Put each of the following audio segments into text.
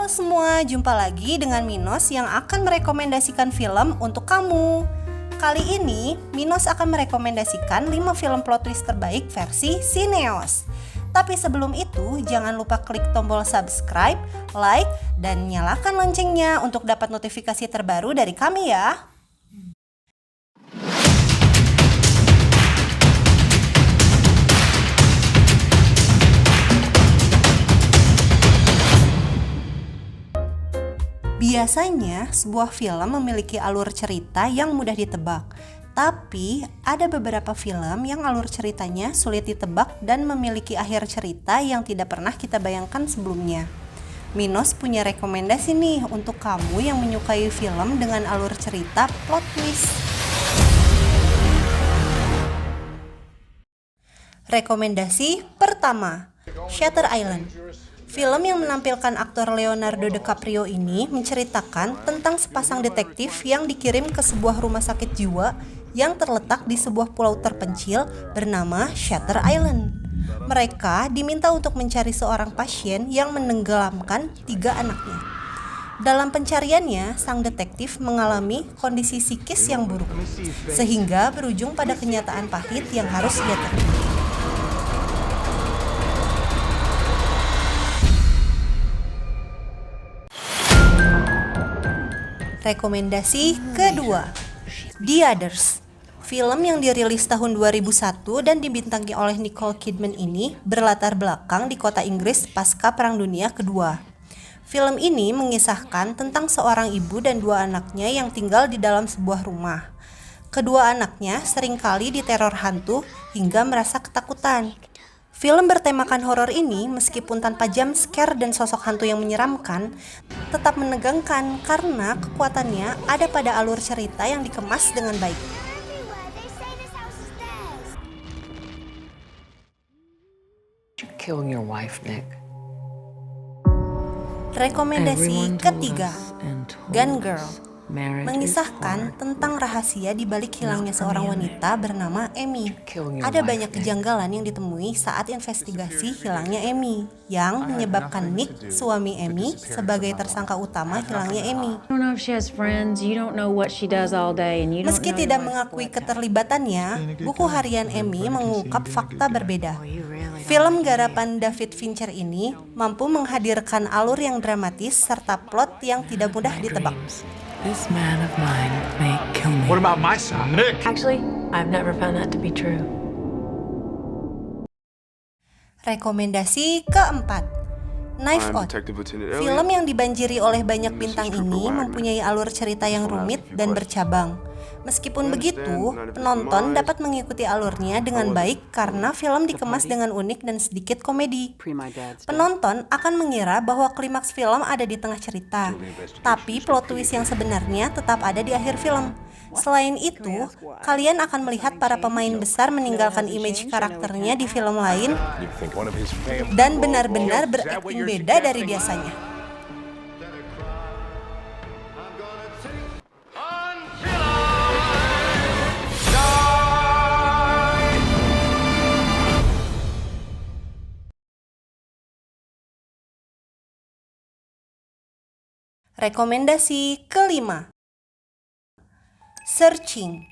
semua, jumpa lagi dengan Minos yang akan merekomendasikan film untuk kamu. Kali ini, Minos akan merekomendasikan 5 film plot twist terbaik versi Cineos. Tapi sebelum itu, jangan lupa klik tombol subscribe, like, dan nyalakan loncengnya untuk dapat notifikasi terbaru dari kami ya. Biasanya, sebuah film memiliki alur cerita yang mudah ditebak. Tapi, ada beberapa film yang alur ceritanya sulit ditebak dan memiliki akhir cerita yang tidak pernah kita bayangkan sebelumnya. Minos punya rekomendasi nih untuk kamu yang menyukai film dengan alur cerita plot twist. Rekomendasi pertama, Shutter Island. Film yang menampilkan aktor Leonardo DiCaprio ini menceritakan tentang sepasang detektif yang dikirim ke sebuah rumah sakit jiwa yang terletak di sebuah pulau terpencil bernama Shutter Island. Mereka diminta untuk mencari seorang pasien yang menenggelamkan 3 anaknya. Dalam pencariannya, sang detektif mengalami kondisi psikis yang buruk, sehingga berujung pada kenyataan pahit yang harus dia terima. Rekomendasi kedua, The Others. Film yang dirilis tahun 2001 dan dibintangi oleh Nicole Kidman ini berlatar belakang di kota Inggris pasca Perang Dunia Kedua. Film ini mengisahkan tentang seorang ibu dan 2 anaknya yang tinggal di dalam sebuah rumah. Kedua anaknya seringkali diteror hantu hingga merasa ketakutan. Film bertemakan horor ini meskipun tanpa jump scare dan sosok hantu yang menyeramkan, tetap menegangkan karena kekuatannya ada pada alur cerita yang dikemas dengan baik. Killing your wife, Nick. Rekomendasi ketiga, Gone Girl. Mengisahkan tentang rahasia di balik hilangnya seorang wanita bernama Amy. Ada banyak kejanggalan yang ditemui saat investigasi hilangnya Amy, yang menyebabkan Nick, suami Amy, sebagai tersangka utama hilangnya Amy. Meski tidak mengakui keterlibatannya, buku harian Amy mengungkap fakta berbeda. Film garapan David Fincher ini mampu menghadirkan alur yang dramatis serta plot yang tidak mudah ditebak. This man of mine may kill me. What about my son, Nick? Actually, I've never found that to be true. Rekomendasi keempat, Knives Out. Film yang dibanjiri oleh banyak bintang ini mempunyai alur cerita yang rumit dan bercabang. Meskipun begitu, penonton dapat mengikuti alurnya dengan baik karena film dikemas dengan unik dan sedikit komedi. Penonton akan mengira bahwa klimaks film ada di tengah cerita, tapi plot twist yang sebenarnya tetap ada di akhir film. Selain itu, kalian akan melihat para pemain besar meninggalkan image karakternya di film lain dan benar-benar berakting beda dari biasanya. Rekomendasi kelima, Searching.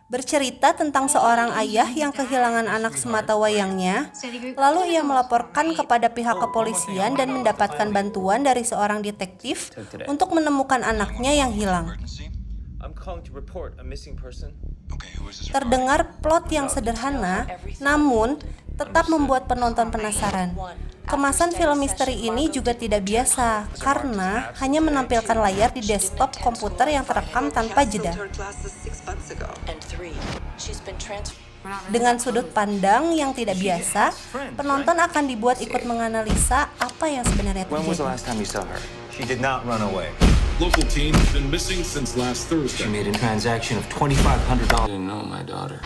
Bercerita tentang seorang ayah yang kehilangan anak sematawayangnya, lalu ia melaporkan kepada pihak kepolisian dan mendapatkan bantuan dari seorang detektif untuk menemukan anaknya yang hilang. Terdengar plot yang sederhana, namun tetap membuat penonton penasaran. Kemasan film misteri ini juga tidak biasa karena hanya menampilkan layar di desktop komputer yang terekam tanpa jeda. Dengan sudut pandang yang tidak biasa, penonton akan dibuat ikut menganalisa apa yang sebenarnya terjadi. She did not run away. Local team has been missing since last Thursday. She made a transaction of $2,500. I didn't know my daughter.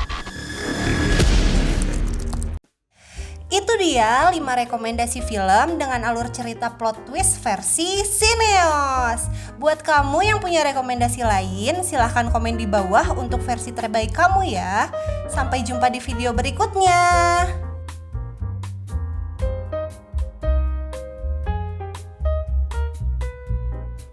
Itu dia 5 rekomendasi film dengan alur cerita plot twist versi Cineos. Buat kamu yang punya rekomendasi lain, silahkan komen di bawah untuk versi terbaik kamu ya. Sampai jumpa di video berikutnya.